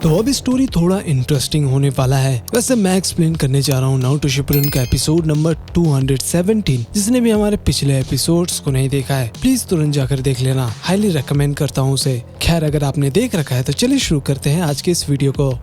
तो अब स्टोरी थोड़ा इंटरेस्टिंग होने वाला है। वैसे मैं एक्सप्लेन करने जा रहा हूँ नारुतो शिपुडेन का एपिसोड नंबर 217। जिसने भी हमारे पिछले एपिसोड्स को नहीं देखा है प्लीज तुरंत जाकर देख लेना, हाईली रेकमेंड करता हूँ उसे। खैर अगर आपने देख रखा है तो चलिए शुरू करते हैं आज के इस वीडियो को।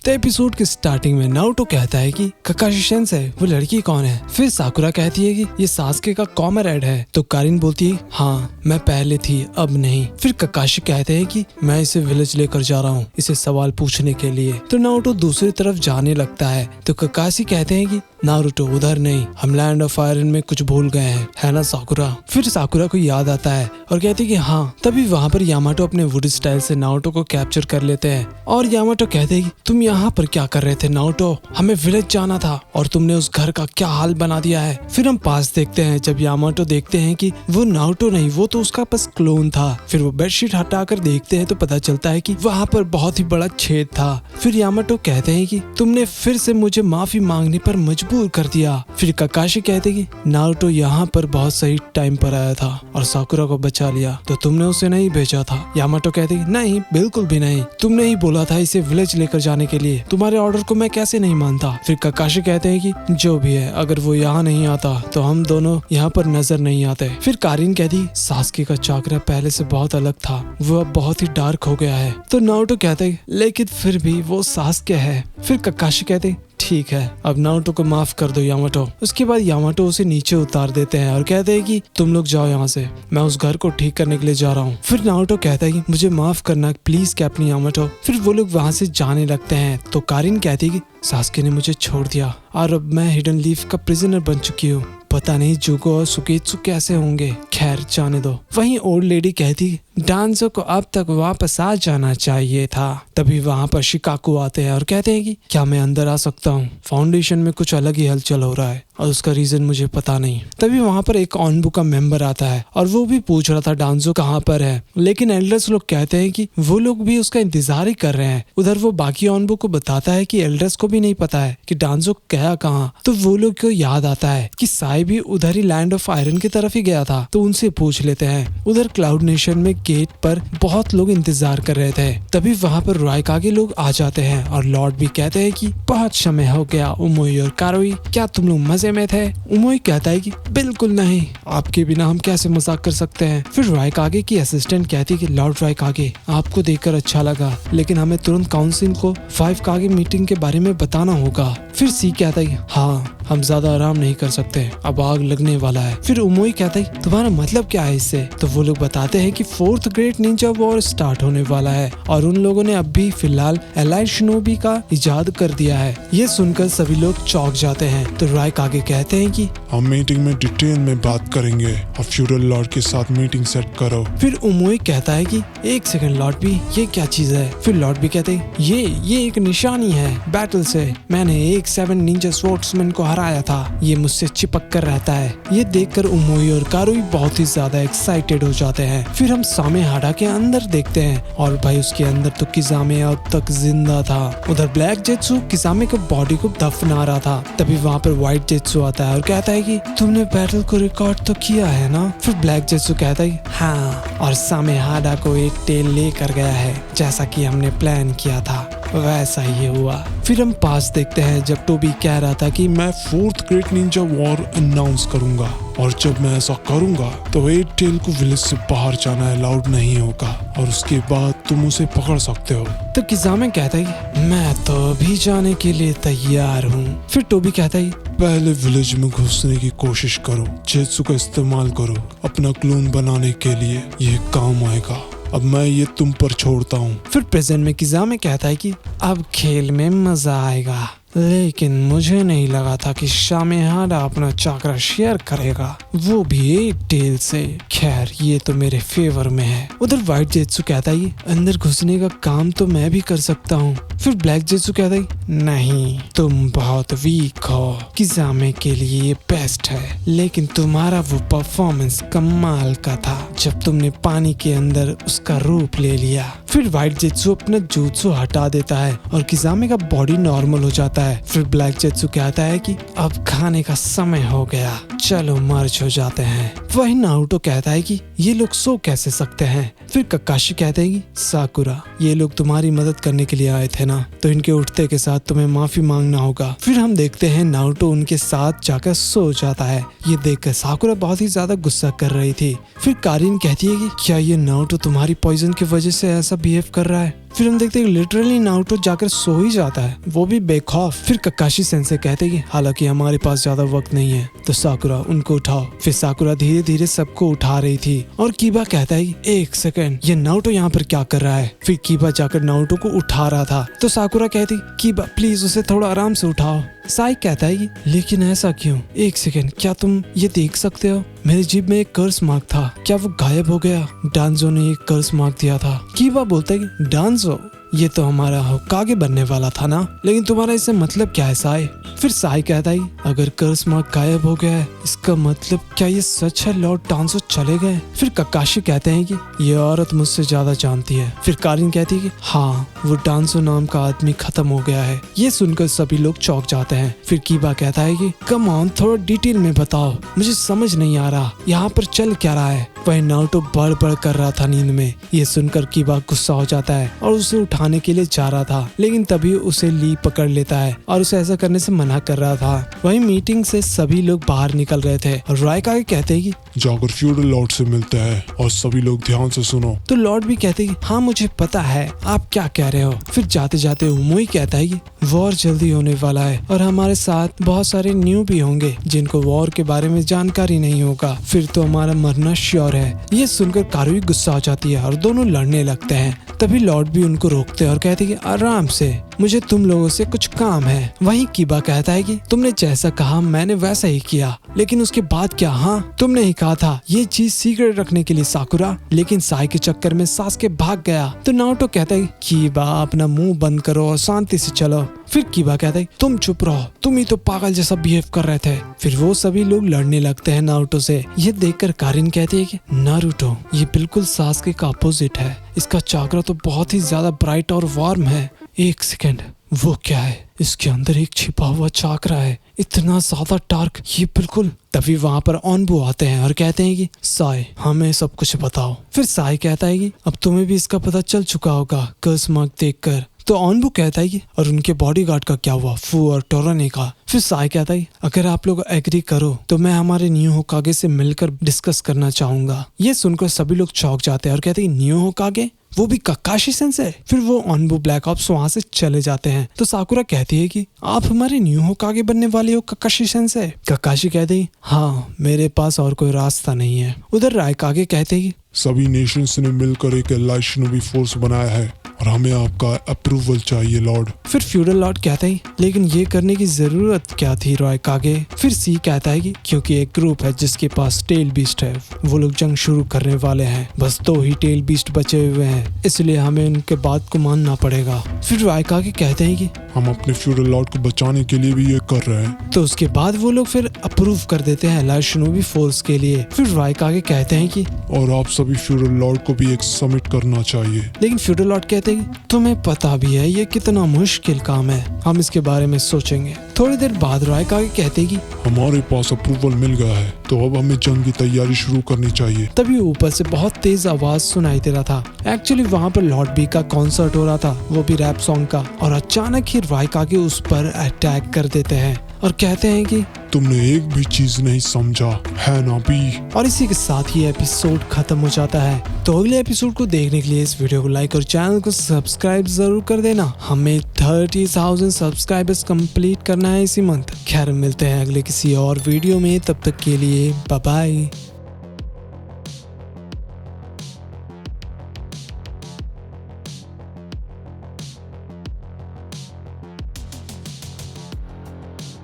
तो एपिसोड के स्टार्टिंग में नारुतो कहता है कि काकाशी सेंसेई वो लड़की कौन है। फिर साकुरा कहती है कि ये सासुके का कॉमरेड है। तो कारिन बोलती है हाँ मैं पहले थी अब नहीं। फिर काकाशी कहते हैं कि मैं इसे विलेज लेकर जा रहा हूँ इसे सवाल पूछने के लिए। तो नारुतो दूसरी तरफ जाने लगता है तो काकाशी कहते हैं कि नारुतो उधर नहीं, हम लैंड ऑफ आयरन में कुछ भूल गए हैं, है ना साकुरा। फिर साकुरा को याद आता है और कहती है कि हाँ। तभी वहाँ पर यामाटो अपने वुड स्टाइल से नारुतो को कैप्चर कर लेते हैं और यामाटो कहते हैं कि तुम यहाँ पर क्या कर रहे थे नारुतो, हमें विलेज जाना था और तुमने उस घर का क्या हाल बना दिया है। फिर हम पास देखते हैं जब यामाटो देखते हैं कि वो नारुतो नहीं वो तो उसका बस क्लोन था। फिर वो बेडशीट हटाकर देखते हैं तो पता चलता है कि वहाँ पर बहुत ही बड़ा छेद था। फिर यामाटो कहते हैं कि तुमने फिर से मुझे माफी मांगने पर मजबूर कर दिया। फिर काकाशी कहते कि नारुतो यहाँ पर बहुत सही टाइम पर आया था और साकुरा को बचा लिया, तो तुमने उसे नहीं भेजा था। यामाटो कहते कि नहीं बिल्कुल भी नहीं, तुमने ही बोला था इसे विलेज लेकर जाने के लिए, तुम्हारे ऑर्डर को मैं कैसे नहीं मानता। फिर काकाशी कहते हैं कि जो भी है अगर वो यहाँ नहीं आता तो हम दोनों यहाँ पर नजर नहीं आते। फिर कारिन कहती सासुके का चाकरा पहले से बहुत अलग था, वो अब बहुत ही डार्क हो गया है। तो नारुतो कहते लेकिन फिर भी वो सासुके है। फिर काकाशी कहते ठीक है अब नारुतो को माफ कर दो यामाटो। उसके बाद यामाटो उसे नीचे उतार देते हैं और कहते हैं कि तुम लोग जाओ यहाँ से, मैं उस घर को ठीक करने के लिए जा रहा हूँ। फिर नारुतो कहता है कि मुझे माफ करना प्लीज कैप्टन यामाटो। फिर वो लोग वहाँ से जाने लगते हैं तो कारिन कहती है कि सासुके ने मुझे छोड़ दिया और अब मैं हिडन लीफ का प्रिजनर बन चुकी हूँ, पता नहीं जुगो और सुकेत्सु कैसे होंगे, खैर जाने दो। वहीं ओल्ड लेडी कहती डांसो को अब तक वापस आ जाना चाहिए था। तभी वहाँ पर शिकाकू आते हैं और कहते हैं कि क्या मैं अंदर आ सकता हूँ, फाउंडेशन में कुछ अलग ही हलचल हो रहा है और उसका रीजन मुझे पता नहीं। तभी वहाँ पर एक ऑनबू का मेंबर आता है और वो भी पूछ रहा था डांसो कहाँ पर है, लेकिन एल्डर्स लोग कहते हैं कि वो लोग भी उसका इंतजार ही कर रहे हैं। उधर वो बाकी ऑनबू को बताता है कि एल्डर्स को भी नहीं पता है कि डांसो गया कहाँ। तो वो लोग को याद आता है कि साई भी उधर ही लैंड ऑफ आयरन की तरफ ही गया था, तो उनसे पूछ लेते हैं। उधर क्लाउड नेशन में गेट पर बहुत लोग इंतजार कर रहे थे। तभी वहाँ पर रायकागे लोग आ जाते हैं और लॉर्ड भी कहते हैं कि बहुत समय हो गया उमोई और कारोई, क्या तुम लोग मजे में थे। उमोई कहता है कि बिल्कुल नहीं, आपके बिना हम कैसे मजाक कर सकते हैं। फिर रायकागे की असिस्टेंट कहती है कि लॉर्ड रायकागे आपको देखकर अच्छा लगा, लेकिन हमें तुरंत काउंसिल को 5 कागे मीटिंग के बारे में बताना होगा। फिर सी कहता है हाँ हम ज्यादा आराम नहीं कर सकते, अब आग लगने वाला है। फिर उमोई कहता है तुम्हारा मतलब क्या है इससे। तो वो लोग बताते हैं कि 4th great Ninja war start होने वाला है और उन लोगों ने अब भी फिलहाल एलाइड शिनोबी का इजाद कर दिया है। ये सुनकर सभी लोग चौंक जाते हैं। तो रायकागे कहते हैं कि हम मीटिंग में डिटेल में बात करेंगे, अब फ्यूडल लॉर्ड के साथ मीटिंग सेट करो। फिर उमोई कहता है कि एक सेकंड लॉर्ड भी, ये क्या चीज है। फिर लॉर्ड भी कहते हैं ये एक निशानी है बैटल से, मैंने एक 7 निंजा स्वॉर्ड्समैन को हराया था, ये मुझसे चिपक कर रहता है। ये देखकर उमोई और कारुई बहुत ही ज्यादा एक्साइटेड हो जाते हैं। फिर हम सामे हाडा के अंदर देखते हैं और भाई उसके अंदर तो किजामे अब तक जिंदा था। उधर ब्लैक जेत्सु किजामे के बॉडी को दफना रहा था। तभी वहाँ पर व्हाइट जेत्सु आता है और कहता है कि तुमने बैटल को रिकॉर्ड तो किया है ना। फिर ब्लैक जेत्सु कहता है हाँ, और सामे हाडा को एक टेल लेकर गया है, जैसा कि हमने प्लान किया था वैसा ही हुआ। फिर हम पास देखते हैं जब टोबी कह रहा था कि मैं 4th great Ninja war announce करूंगा और जब मैं ऐसा करूंगा तो 8 टेल को विलेज से बाहर जाना अलाउड नहीं होगा और उसके बाद तुम उसे पकड़ सकते हो। तो किजामे कहता है मैं तो अभी जाने के लिए तैयार हूँ। फिर टोबी कहता है पहले विलेज में घुसने की कोशिश करो, जेत्सु का इस्तेमाल करो अपना क्लोन बनाने के लिए, ये काम आएगा। अब मैं ये तुम पर छोड़ता हूँ। फिर प्रेजेंट में किजामे कहता है कि अब खेल में मजा आएगा, लेकिन मुझे नहीं लगा था कि सामे हाडा अपना चाकरा शेयर करेगा, वो भी 8 टेल से। खैर ये तो मेरे फेवर में है। उधर व्हाइट जेत्सु कहता है अंदर घुसने का काम तो मैं भी कर सकता हूँ। फिर ब्लैक जेत्सु कहता है नहीं, तुम बहुत वीक हो, किजामे के लिए ये बेस्ट है, लेकिन तुम्हारा वो परफॉर्मेंस कमाल का था जब तुमने पानी के अंदर उसका रूप ले लिया। फिर व्हाइट जेत्सु अपना jutsu हटा देता है और किजामे का बॉडी नॉर्मल हो जाता है। फिर ब्लैक जेत्सु कहता है कि अब खाने का समय हो गया, चलो मर्ज हो जाते हैं। वही नारुतो कहता है कि ये लोग सो कैसे सकते हैं। फिर ककाशी कहते हैं कि साकुरा, ये लोग तुम्हारी मदद करने के लिए आए थे ना, तो इनके उठते के साथ तुम्हें माफी मांगना होगा। फिर हम देखते हैं नारुतो उनके साथ जाकर सो जाता है। ये देखकर साकुरा बहुत ही ज्यादा गुस्सा कर रही थी। फिर कारिन कहती है कि क्या ये नारुतो तुम्हारी पॉइजन की वजह से ऐसा बिहेव कर रहा है। फिर हम देखते हैं लिटरली नारुतो जाकर सो ही जाता है, वो भी बेखौफ। फिर ककाशी सेंसे कहते हैं कि हालांकि हमारे पास ज्यादा वक्त नहीं है, तो साकुरा उनको उठाओ। फिर साकुरा धीरे धीरे सबको उठा रही थी और कीबा कहता है कि एक सेकंड, ये नारुतो यहाँ पर क्या कर रहा है। फिर कीबा जाकर नारुतो को उठा रहा था, तो साकुरा कहती कीबा प्लीज उसे थोड़ा आराम से उठाओ। साई कहता है कि लेकिन ऐसा क्यों। एक सेकंड, क्या तुम ये देख सकते हो, मेरी जीभ में एक कर्स मार्क था, क्या वो गायब हो गया। डांजो ने एक कर्स मार्क दिया था। कीबा बोलता है कि डांजो, ये तो हमारा होकागे बनने वाला था ना, लेकिन तुम्हारा इससे मतलब क्या है साई। फिर साई कहता है अगर कर्स मार्क गायब हो गया है, इसका मतलब क्या ये सच है लॉर्ड डांजो चले गए। फिर ककाशी कहते हैं कि ये औरत मुझसे ज्यादा जानती है। फिर कारिन कहती है कि हाँ, वो डांजो नाम का आदमी खत्म हो गया है। ये सुनकर सभी लोग चौंक जाते हैं। फिर कीबा कहता है कि कम ऑन, थोड़ा डिटेल में बताओ, मुझे समझ नहीं आ रहा यहाँ पर चल क्या रहा है। वही नारुतो बड़ कर रहा था नींद में। ये सुनकर कीबा गुस्सा हो जाता है और उसे उठाने के लिए जा रहा था, लेकिन तभी उसे ली पकड़ लेता है और उसे ऐसा करने से मना कर रहा था। वही मीटिंग से सभी लोग बाहर निकल रहे थे और रायकागे कहते हैं कि जाकर फ्यूडल लॉर्ड से मिलते हैं और सभी लोग ध्यान से सुनो। तो लॉर्ड भी कहते हैं कि हाँ मुझे पता है आप क्या कह रहे हो। फिर जाते जाते उमोई कहता है कि वॉर जल्दी होने वाला है और हमारे साथ बहुत सारे न्यू भी होंगे जिनको वॉर के बारे में जानकारी नहीं होगा, फिर तो हमारा मरना श्योर है। ये सुनकर कारुई गुस्सा हो जाती है और दोनों लड़ने लगते हैं। तभी लॉर्ड भी उनको रोकते हैं और कहते हैं कि आराम से, मुझे तुम लोगों से कुछ काम है। वहीं कीबा कहता है कि तुमने जैसा कहा मैंने वैसा ही किया, लेकिन उसके बाद क्या। हाँ, तुमने ही कहा था ये चीज सीक्रेट रखने के लिए साकुरा, लेकिन साई के चक्कर में सासुके भाग गया। तो नारुतो कहता है कीबा अपना मुंह बंद करो और शांति से चलो। फिर कीबा कहता है तुम चुप रहो, तुम ही तो पागल जैसा बिहेव कर रहे थे। फिर वो सभी लोग लड़ने लगते हैं नारुतो से। ये देखकर कारिन कहती है कि नारुतो, ये बिल्कुल सासुके का अपोजिट है, इसका चाकरा तो बहुत ही ज्यादा ब्राइट और वार्म है। एक सेकेंड, वो क्या है, इसके अंदर एक छिपा हुआ चाकरा है, इतना ज्यादा डार्क, ये बिल्कुल। तभी वहाँ पर ऑनबू आते हैं और कहते हैं कि साई हमें सब कुछ बताओ। फिर साई कहता है कि अब तुम्हें भी इसका पता चल चुका होगा कर्स मार्क देखकर। तो ऑनबू कहता है कि और उनके बॉडीगार्ड का क्या हुआ, फू और टोराने का। फिर साई कहता है अगर आप लोग एग्री करो तो मैं हमारे न्यू होकागे से मिलकर डिस्कस करना चाहूंगा। ये सुनकर सभी लोग चौंक जाते हैं और कहते हैं न्यू होकागे, वो भी ककाशी सेंसे। फिर वो ऑनबू ब्लैक ऑप्स वहाँ से चले जाते हैं। तो साकुरा कहती है कि आप हमारे न्यू होकागे बनने वाले हो ककाशी सेंसे। ककाशी कहते हैं हाँ, मेरे पास और कोई रास्ता नहीं है। उधर रायकागे कहते हैं सभी नेशंस ने मिलकर एक एलाइड शिनोबी फोर्स बनाया है और हमें आपका अप्रूवल चाहिए लॉर्ड। फिर फ्यूडल लॉर्ड कहता है लेकिन ये करने की जरूरत क्या थी रायकागे। फिर सी कहता है कि क्योंकि एक ग्रुप है जिसके पास टेल बीस्ट है, वो लोग जंग शुरू करने वाले हैं, बस 2 ही टेल बीस्ट बचे हुए हैं, इसलिए हमें उनके बात को मानना पड़ेगा। फिर रायकागे कहते हैं कि हम अपने फ्यूडल लॉर्ड को बचाने के लिए भी ये कर रहे हैं। तो उसके बाद वो लोग फिर अप्रूव कर देते हैं एलाइड शिनोबी फोर्स के लिए। फिर रायकागे कहते हैं कि और आप सभी फ्यूडल लॉर्ड को भी एक समिट करना चाहिए। लेकिन फ्यूडल लॉर्ड कहते हैं तुम्हें पता भी है ये कितना मुश्किल काम है, हम इसके बारे में सोचेंगे। थोड़ी देर बाद रायकागे कहते हैं कि हमारे पास अप्रूवल मिल गया है, तो अब हमें जंग की तैयारी शुरू करनी चाहिए। तभी ऊपर से बहुत तेज आवाज सुनाई दे रहा था। एक्चुअली वहाँ पर लॉर्ड बी का कॉन्सर्ट हो रहा था, वो भी रैप सॉन्ग का। और अचानक ही रायकागे उस पर अटैक कर देते हैं और कहते हैं कि तुमने एक भी चीज नहीं समझा है ना बी। और इसी के साथ ही एपिसोड खत्म हो जाता है। तो अगले एपिसोड को देखने के लिए इस वीडियो को लाइक और चैनल को सब्सक्राइब जरूर कर देना। हमें 30,000 सब्सक्राइबर्स कंप्लीट करना है इसी मंथ। खैर मिलते हैं अगले किसी और वीडियो में, तब तक के लिए बाय बाय।